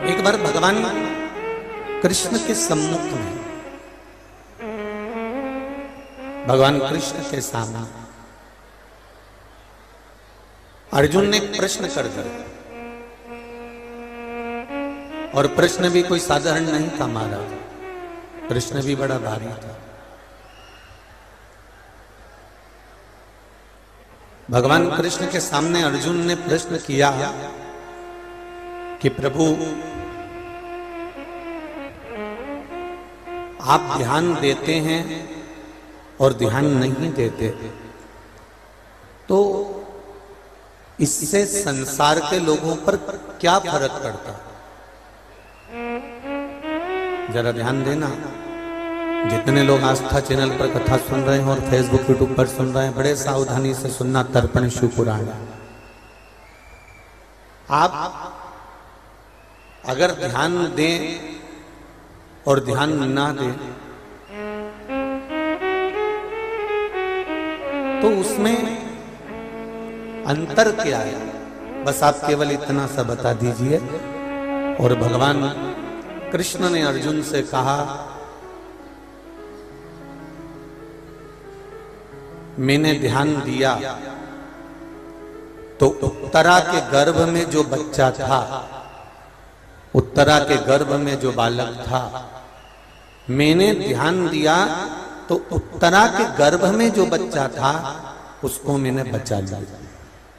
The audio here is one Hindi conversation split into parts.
एक बार भगवान कृष्ण के सम्मुख में, भगवान कृष्ण के सामने अर्जुन ने एक प्रश्न कर दिया, और प्रश्न भी कोई साधारण नहीं था महाराज, प्रश्न भी बड़ा भारी था। भगवान कृष्ण के सामने अर्जुन ने प्रश्न किया कि प्रभु आप ध्यान देते हैं और ध्यान नहीं देते, तो इससे संसार के लोगों पर क्या फर्क पड़ता? जरा ध्यान देना, जितने लोग आस्था चैनल पर कथा सुन रहे हैं और फेसबुक यूट्यूब पर सुन रहे हैं, बड़े सावधानी से सुनना। तर्पण शिव पुराण, आप अगर ध्यान दें और ध्यान ना दें तो उसमें अंतर क्या है, बस आप केवल इतना सा बता दीजिए। और भगवान कृष्ण ने अर्जुन से कहा, मैंने ध्यान दिया तो उत्तरा के गर्भ में जो बच्चा था, उत्तरा के गर्भ में जो बालक था, मैंने ध्यान दिया तो उत्तरा के गर्भ में जो बच्चा था उसको मैंने बचा लिया।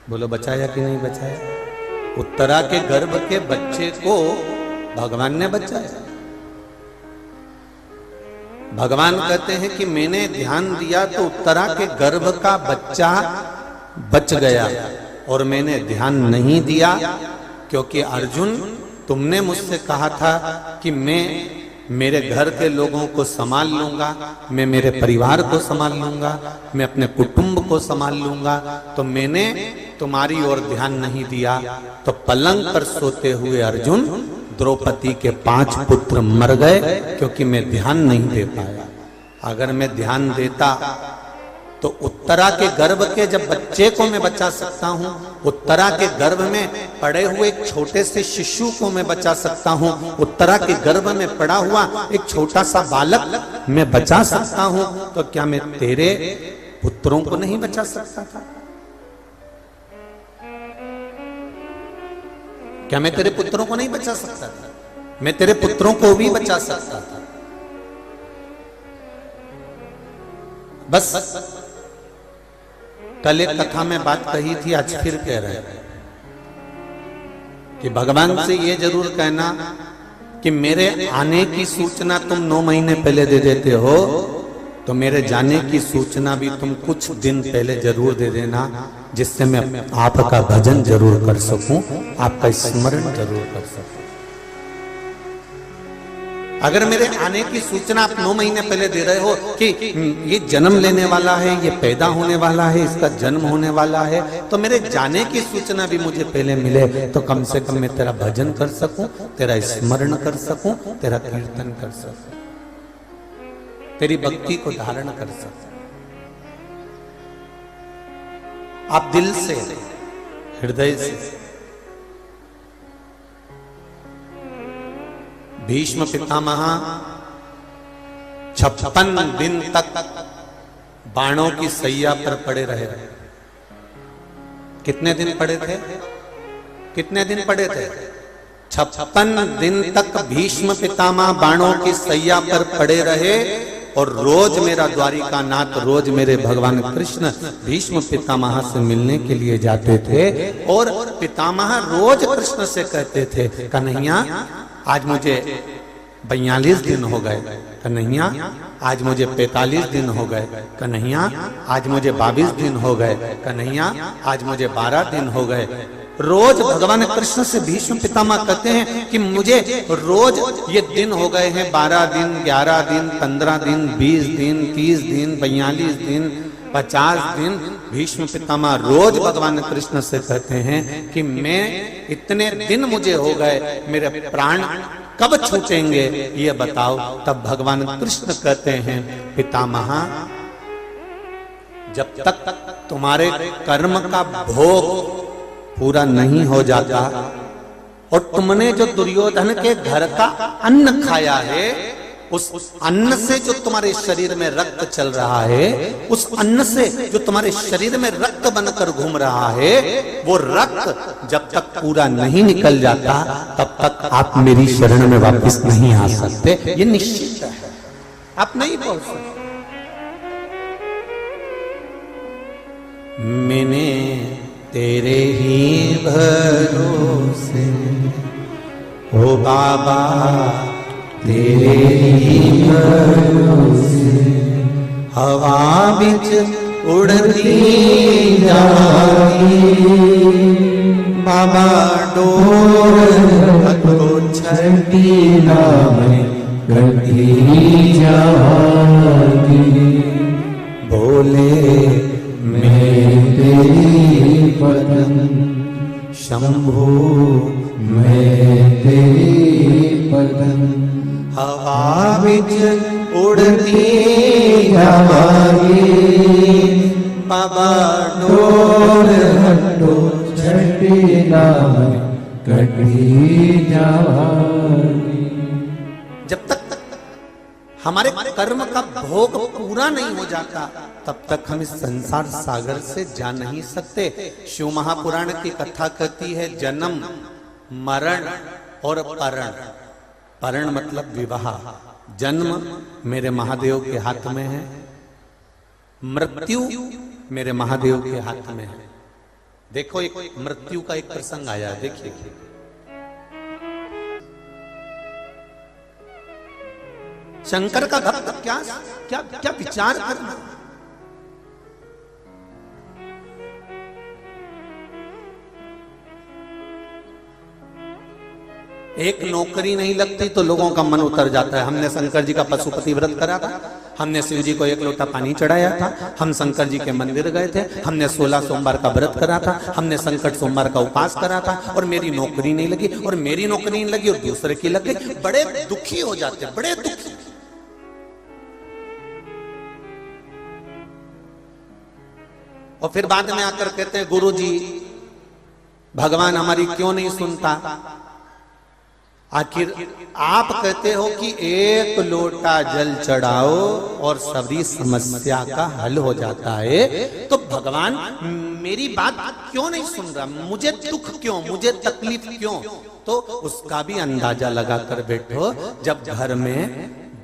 बोलो बचाया कि नहीं बचाया? उत्तरा के गर्भ के बच्चे को भगवान ने बचाया। भगवान कहते हैं कि मैंने ध्यान दिया तो उत्तरा के गर्भ का बच्चा बच गया, और मैंने ध्यान नहीं दिया क्योंकि अर्जुन तुमने मुझसे कहा था कि मैं मेरे घर के लोगों को संभाल लूंगा, मैं मेरे परिवार को संभाल लूंगा, मैं अपने कुटुंब को संभाल लूंगा, तो मैंने तुम्हारी ओर ध्यान नहीं दिया। तो पलंग पर सोते हुए अर्जुन, द्रौपदी के 5 पुत्र मर गए क्योंकि मैं ध्यान नहीं दे पाया। अगर मैं ध्यान देता तो उत्तरा के गर्भ के जब बच्चे को मैं बचा सकता हूं, उत्तरा के गर्भ में पड़े हुए एक छोटे से शिशु को मैं बचा सकता हूं, उत्तरा के गर्भ में पड़ा हुआ एक छोटा सा बालक मैं बचा सकता हूं, तो क्या मैं तेरे पुत्रों को नहीं बचा सकता था? क्या मैं तेरे पुत्रों को नहीं बचा सकता था? मैं तेरे पुत्रों को भी बचा सकता था। बस कल एक कथा में बात कही थी, आज फिर कह रहे हैं कि भगवान से ये जरूर कहना कि मेरे आने की सूचना तुम 9 महीने पहले दे देते हो, तो मेरे जाने की सूचना भी तुम कुछ दिन पहले जरूर दे देना, जिससे मैं आपका भजन जरूर कर सकूं, आपका स्मरण जरूर कर सकूं। अगर मेरे आने की सूचना आप 9 महीने पहले दे रहे हो कि ये जन्म लेने वाला है, ये पैदा होने वाला है, इसका जन्म होने वाला है, तो मेरे जाने की सूचना भी मुझे पहले मिले, तो कम से कम मैं तेरा भजन कर सकूं, तेरा स्मरण कर सकूं, तेरा कीर्तन कर सकूं, तेरी भक्ति को धारण कर सकूं। आप दिल से, हृदय से भीष्म पितामह 56 दिन तक बाणों की सैया पर पड़े रहे। कितने दिन पड़े थे? कितने दिन पड़े थे? 56 दिन तक भीष्म पितामह बाणों की सैया पर पड़े रहे, और रोज मेरा द्वारिका नाथ, रोज मेरे भगवान कृष्ण भीष्म पितामह से मिलने के लिए जाते थे, और पितामह रोज कृष्ण से कहते थे, कन्हैया आज मुझे 42 दिन हो गए, कन्हैया आज मुझे 45 दिन हो गए, कन्हैया आज मुझे 22 दिन हो गए, कन्हैया आज मुझे 12 दिन हो गए। रोज भगवान कृष्ण से भीष्म पितामह कहते हैं कि मुझे रोज ये दिन हो गए हैं, 12 दिन, 11 दिन, 15 दिन, 20 दिन, 30 दिन, 42 दिन, 50 दिन। भीष्म पितामह रोज भगवान कृष्ण से कहते हैं कि मैं इतने दिन मुझे हो गए, मेरे प्राण कब छूटेंगे ये बताओ। तब भगवान कृष्ण कहते हैं, पितामह जब तक तुम्हारे कर्म का भोग पूरा नहीं हो जाता, और तुमने जो दुर्योधन के घर का अन्न खाया है, उस अन्न से जो तुम्हारे शरीर में रक्त चल रहा है, उस अन्न से जो तुम्हारे शरीर में रक्त बनकर घूम रहा है, वो रक्त जब तक पूरा नहीं निकल जाता तब तक आप मेरी शरण में वापस नहीं आ सकते। ये निश्चित है, आप नहीं पहुंच सकते। मैंने तेरे ही भरोसे ओ बाबा, तेरे ही भरोसे हवा बिच उड़ती जागी, बाबा डोर तो छठी नाम करती जागी। बोले मैं तेरी पदम शंभु, मैं तेरी पदम हवा बिच उड़ती जागी, बाबा डोर हटो छठी नाम कटी जागी। जब तक हमारे कर्म का भोग पूरा नहीं हो जाता तब तक हम इस संसार सागर से जा नहीं सकते। शिव महापुराण की कथा कहती है जन्म, मरण और परण। परण मतलब विवाह। जन्म मेरे महादेव के हाथ में है, मृत्यु मेरे महादेव के हाथ में है। देखो एक मृत्यु का एक प्रसंग आया, देखिए। शंकर का भक्त क्या क्या क्या विचार करना। एक नौकरी नहीं लगती तो लोगों का मन उतर जाता है। हमने शंकर जी का पशुपति व्रत करा था, हमने शिव जी को 1 लोटा पानी चढ़ाया था, हम शंकर जी के मंदिर गए थे, हमने 16 सोमवार का व्रत करा था, हमने संकट सोमवार का उपास करा था, और मेरी नौकरी नहीं लगी, और मेरी नौकरी नहीं लगी और दूसरे की लग गई। बड़े दुखी हो जाते, बड़े दुखी। और फिर बाद में आकर कहते हैं गुरु जी भगवान हमारी क्यों नहीं सुनता। आखिर आप कहते हो कि 1 लोटा जल चढ़ाओ और सभी समस्या का हल हो जाता है, तो भगवान मेरी बात क्यों नहीं सुन रहा, मुझे दुख क्यों, मुझे तकलीफ क्यों। तो उसका भी अंदाजा लगा कर बैठो। जब घर में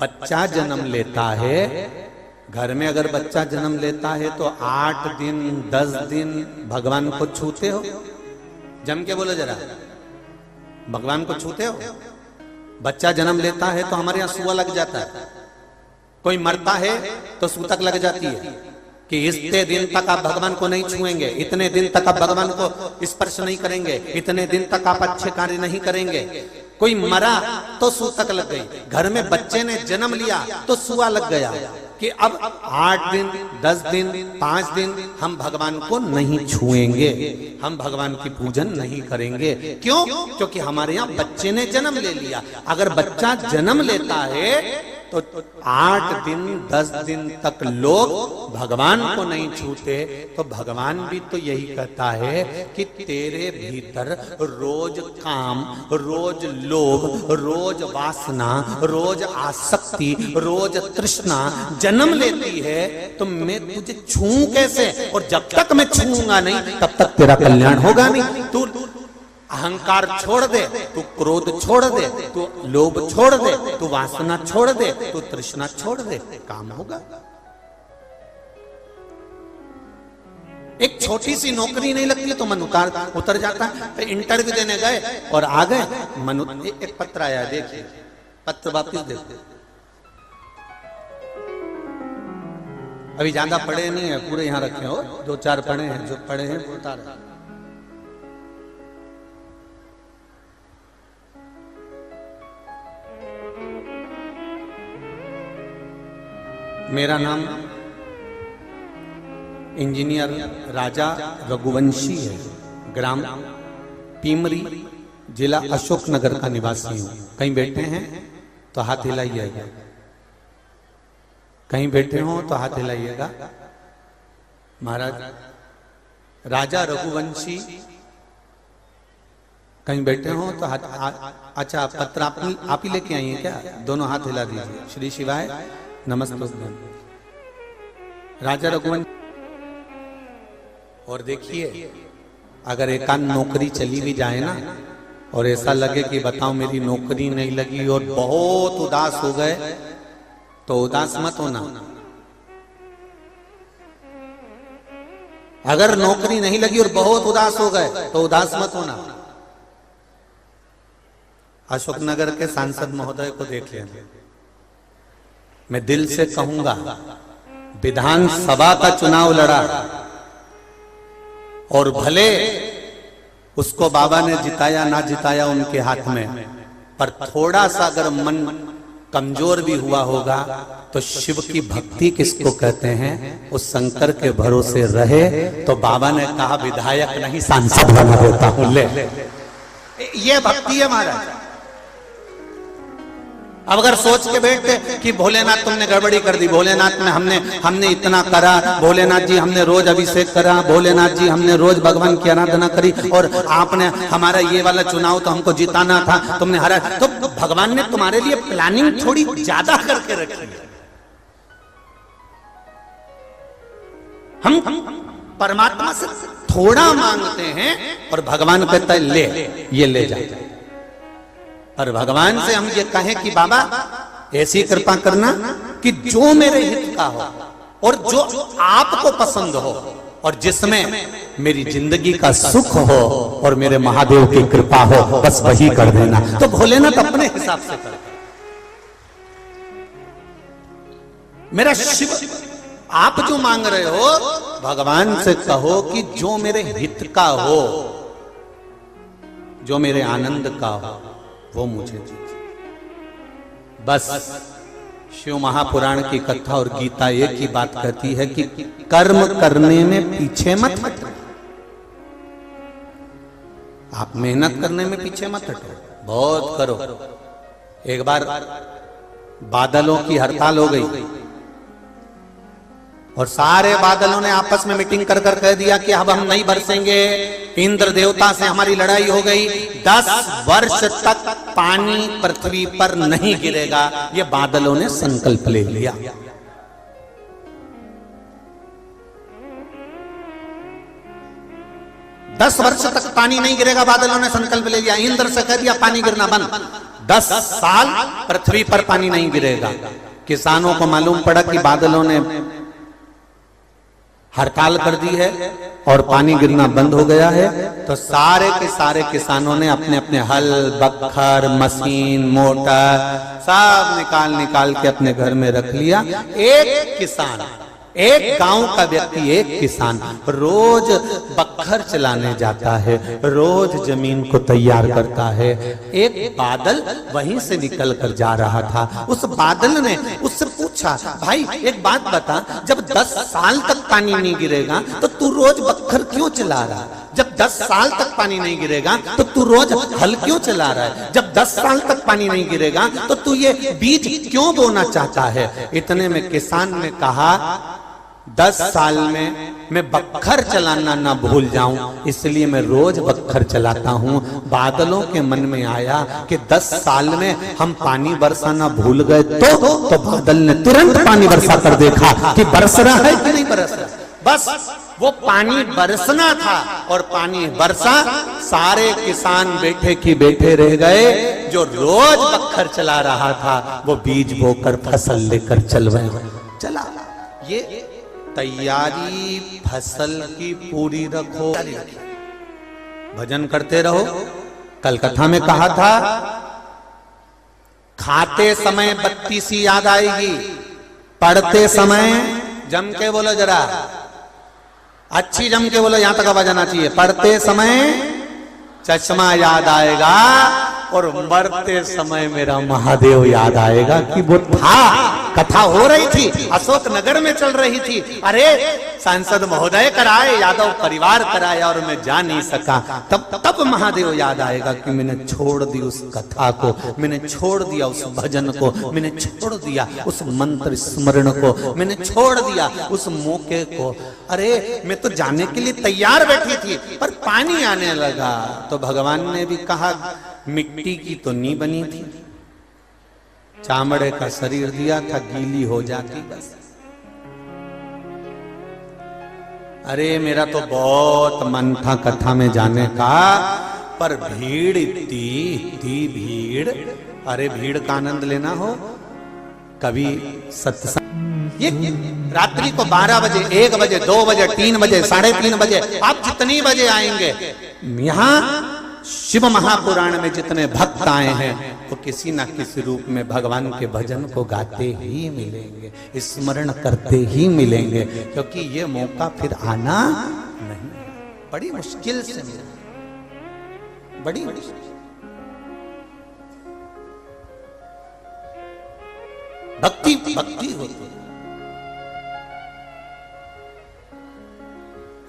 बच्चा जन्म लेता है, घर में अगर बच्चा जन्म लेता है तो 8 दिन 10 दिन भगवान को छूते हो? जम के बोलो जरा, भगवान को छूते हो? बच्चा जन्म लेता है तो हमारे यहां सुआ लग जाता है, कोई मरता है तो सूतक लग जाती है कि इतने दिन तक आप भगवान को नहीं छुएंगे, इतने दिन तक आप भगवान को स्पर्श नहीं करेंगे, इतने दिन तक आप अच्छे कार्य नहीं करेंगे। कोई मरा तो सूतक लग गई। घर में बच्चे ने जन्म लिया तो सुआ लग गया कि अब 8 दिन 10 दिन 5 दिन हम भगवान को नहीं छुएंगे, हम भगवान की पूजन नहीं करेंगे। क्यों? क्योंकि हमारे यहाँ बच्चे ने जन्म ले लिया। अगर बच्चा जन्म लेता है तो 8 दिन 10 दिन तक लोग भगवान को नहीं छूते, तो भगवान भी तो यही कहता है कि तेरे भीतर रोज काम, रोज लोभ, रोज वासना, रोज आसक्ति, रोज तृष्णा जन्म लेती है, तो मैं तुझे छूऊं कैसे? और जब तक मैं छूऊंगा नहीं तब तक तेरा कल्याण होगा नहीं। तू अहंकार छोड़ दे, तू क्रोध छोड़ दे, तू लोभ छोड़ दे, तू वासना छोड़ दे, तू तृष्णा छोड़ दे, काम होगा। एक छोटी सी नौकरी नहीं लगती तो मन उतर जाता है। इंटरव्यू देने गए और आ गए, मन एक पत्र आया, देखिए पत्र वापिस देखो। अभी ज्यादा पढ़े नहीं है, पूरे यहां रखे हो, 2-4 पढ़े हैं, जो पढ़े हैं वो उतार। मेरा नाम इंजीनियर राजा रघुवंशी है, ग्राम पीमरी, जिला अशोकनगर का निवासी हूं। कहीं बैठे हैं तो हाथ हिलाइएगा, कहीं बैठे हो तो हाथ हिलाइएगा। महाराज राजा रघुवंशी कहीं बैठे हो तो अच्छा पत्र आप ही लेके आई हैं क्या? दोनों हाथ हिला दीजिए। श्री शिवाय नमस्ते। राजा रघुवंश। और देखिए अगर एकांत नौकरी चली भी जाए ना और ऐसा लगे कि बताओ मेरी नौकरी नहीं लगी और बहुत उदास हो गए, तो उदास मत होना। अगर नौकरी नहीं लगी और बहुत उदास हो गए तो उदास मत होना। अशोकनगर के सांसद महोदय को देख लेना। मैं दिल से कहूंगा, विधानसभा का चुनाव लड़ा और भले उसको बाबा ने जिताया ना जिताया उनके हाथ में, पर थोड़ा सा अगर मन कमजोर भी हुआ होगा तो शिव की भक्ति किसको कहते हैं, उस शंकर के भरोसे रहे तो बाबा ने कहा विधायक नहीं सांसद बना देता हूं। ले ये भक्ति है महाराज। अब अगर सोच के बैठते कि भोलेनाथ तुमने गड़बड़ी कर दी, भोलेनाथ में हमने इतना करा, भोलेनाथ जी हमने रोज अभिषेक करा, भोलेनाथ जी हमने रोज भगवान की आराधना करी और आपने हमारा ये वाला चुनाव तो हमको जिताना था, तुमने हरा, तो भगवान ने तुम्हारे लिए प्लानिंग थोड़ी ज्यादा करके रखी है। हम परमात्मा से थोड़ा मांगते हैं और भगवान कहता है ले ये ले जा। और भगवान से हम ये कहें कि बाबा ऐसी कृपा करना कि जो मेरे हित का हो और जो आपको पसंद हो और जिसमें मेरी जिंदगी का सुख हो और मेरे महादेव की कृपा हो, बस वही कर देना। तो भोलेनाथ अपने हिसाब से कर। मेरा शिव आप जो मांग रहे हो भगवान से कहो कि जो मेरे हित का हो, जो मेरे आनंद का हो, वो मुझे दीजिए। बस शिव महापुराण की कथा और गीता एक ही बात कहती है कि कर्म करने में पीछे मत हटो। आप मेहनत करने में पीछे मत हटो, बहुत करो। एक बार बादलों की हड़ताल हो गई और सारे बादलों ने आपस में मीटिंग कर कर कह दिया कि अब हम नहीं बरसेंगे, इंद्र देवता से हमारी लड़ाई हो गई, 10 वर्ष तक पानी पृथ्वी पर नहीं गिरेगा। ये बादलों ने संकल्प ले लिया। दस वर्ष तक पानी नहीं गिरेगा, बादलों ने संकल्प ले लिया। इंद्र से कह दिया पानी गिरना बंद, 10 साल पृथ्वी पर पानी नहीं गिरेगा। किसानों को मालूम पड़ा कि बादलों ने हड़ताल कर दी है और पानी गिरना बंद हो गया है, तो सारे के सारे किसानों ने अपने अपने हल, बखर, मशीन, मोटर सब निकाल के अपने घर में रख लिया। एक किसान, एक गांव का व्यक्ति, एक किसान रोज बखर चलाने जाता है, रोज जमीन को तैयार करता है। एक बादल वहीं से निकल कर जा रहा था। उस बादल ने उससे पूछा, भाई एक बात बता, जब 10 साल तक पानी नहीं गिरेगा तो तू रोज बखर क्यों चला रहा है? जब 10 साल तक पानी नहीं गिरेगा तो तू रोज हल क्यों चला रहा है? जब 10 साल तक पानी नहीं गिरेगा तो तू ये बीज क्यों बोना चाहता है? इतने में किसान ने कहा, 10 साल में मैं बखर चलाना ना भूल जाऊं, इसलिए मैं रोज बखर चलाता हूं। बादलों के मन में आया कि 10 साल में हम पानी बरसाना भूल गए तो बादल ने तुरंत पानी बरसा कर देखा कि बरस रहा है कि नहीं बरस रहा। बस वो पानी बरसना था और पानी बरसा। सारे किसान बैठे की बैठे रह गए। जो रोज बखर चला रहा था वो बीज बोकर फसल लेकर चला। ये तैयारी फसल की पूरी रखो, भजन करते रहो। कल कथा में कहा था, खाते समय बत्ती सी याद आएगी, पढ़ते समय जम के बोलो, जरा अच्छी जम के बोलो, यहां तक आवाज आना चाहिए। पढ़ते समय चश्मा याद आएगा और मरते समय मेरा महादेव याद आएगा कि वो था कथा हो रही थी, अशोक नगर में चल रही थी। अरे सांसद महोदय कराए, यादव परिवार कराया और मैं जा नहीं सका। तब महादेव याद आएगा कि मैंने छोड़ दी उस कथा को, मैंने छोड़ दिया उस भजन को, मैंने छोड़ दिया उस मंत्र स्मरण को, मैंने छोड़ दिया उस मौके को। अरे मैं तो जाने के लिए तैयार बैठी थी, पर पानी आने लगा। तो भगवान ने भी कहा, मिट्टी की तो नहीं बनी थी, चामड़े का शरीर दिया था, गीली हो जाती बस। अरे मेरा तो बहुत मन था कथा में जाने का, पर भीड़ इतनी भीड़। अरे भीड़ का आनंद लेना हो, कभी सत्संग ये रात्रि को 12 बजे, 1 बजे, 2 बजे, 3 बजे, 3:30 बजे, आप जितनी बजे आएंगे, यहाँ शिव महापुराण में जितने भक्त आए हैं वो किसी ना किसी रूप में भगवान के भजन को गाते ही मिलेंगे, स्मरण करते ही मिलेंगे, क्योंकि ये मौका फिर आना नहीं, बड़ी मुश्किल से मिला, बड़ी मुश्किल। भक्ति भक्ति होती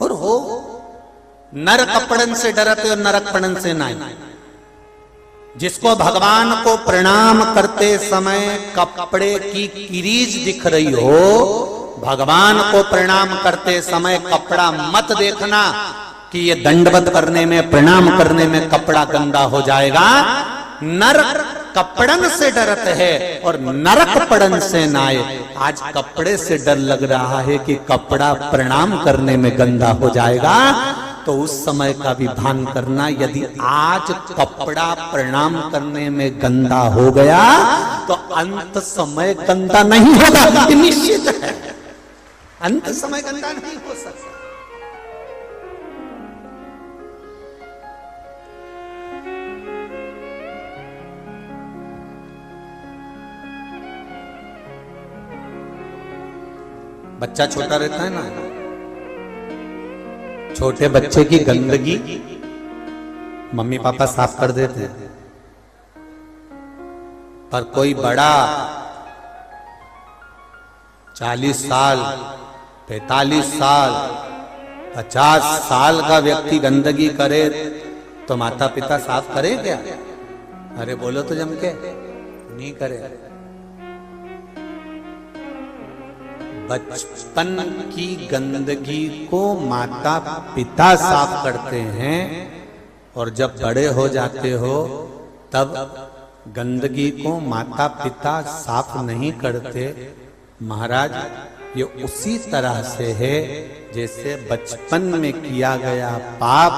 और हो नर कपड़न से डरते और नरकपड़न से नहीं। जिसको भगवान को प्रणाम करते समय कपड़े की किरीच दिख रही हो, भगवान को प्रणाम करते समय कपड़ा मत देखना कि ये दंडवत करने में, प्रणाम करने में कपड़ा गंदा हो जाएगा। नर कपड़न से डरते हैं और नरक पड़न से नाए। आज कपड़े से डर लग रहा है कि कपड़ा प्रणाम करने में गंदा हो जाएगा, तो उस समय का भी भान करना। यदि आज कपड़ा प्रणाम करने में गंदा हो गया तो अंत समय गंदा नहीं होगा, निश्चित है। अंत समय गंदा नहीं हो सकता। बच्चा छोटा रहता है ना, छोटे बच्चे की गंदगी मम्मी पापा साफ कर देते हैं, पर कोई बड़ा 40 साल, 45 साल, 50 साल का व्यक्ति गंदगी करे तो माता पिता साफ करे क्या? अरे बोलो तो जम के, नहीं करे। बचपन की गंदगी को माता पिता साफ करते हैं, और जब बड़े हो जाते हो तब गंदगी को माता पिता साफ नहीं करते। महाराज ये उसी तरह से है जैसे बचपन में किया गया पाप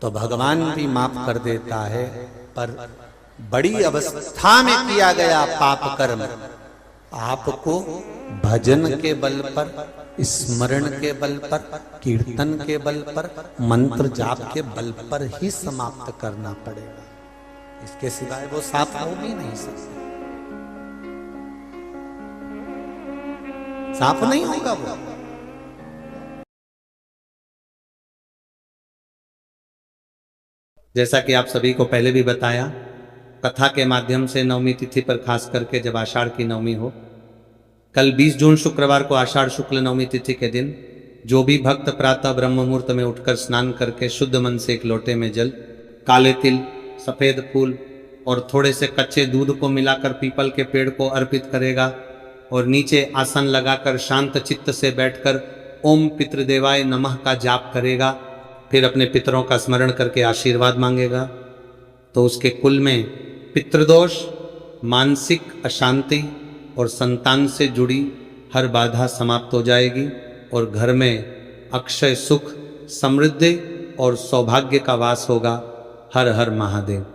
तो भगवान भी माफ कर देता है, पर बड़ी अवस्था में किया गया पाप कर्म आपको भजन के बल पर, स्मरण के बल पर, कीर्तन के बल पर, मंत्र जाप के बल पर ही समाप्त करना पड़ेगा। इसके सिवाय वो साफ हो भी नहीं सकते, साफ नहीं होगा वो। जैसा कि आप सभी को पहले भी बताया, कथा के माध्यम से नवमी तिथि पर खास करके जब आषाढ़ की नवमी हो, कल 20 जून शुक्रवार को आषाढ़ शुक्ल नवमी तिथि के दिन जो भी भक्त प्रातः ब्रह्म मुहूर्त में उठकर स्नान करके शुद्ध मन से एक लोटे में जल, काले तिल, सफेद फूल और थोड़े से कच्चे दूध को मिलाकर पीपल के पेड़ को अर्पित करेगा और नीचे आसन लगाकर शांत चित्त से बैठकर ओम पितृदेवाय नमः का जाप करेगा, फिर अपने पितरों का स्मरण करके आशीर्वाद मांगेगा, तो उसके कुल में पितृदोष, मानसिक अशांति और संतान से जुड़ी हर बाधा समाप्त हो जाएगी और घर में अक्षय सुख, समृद्धि और सौभाग्य का वास होगा। हर हर महादेव।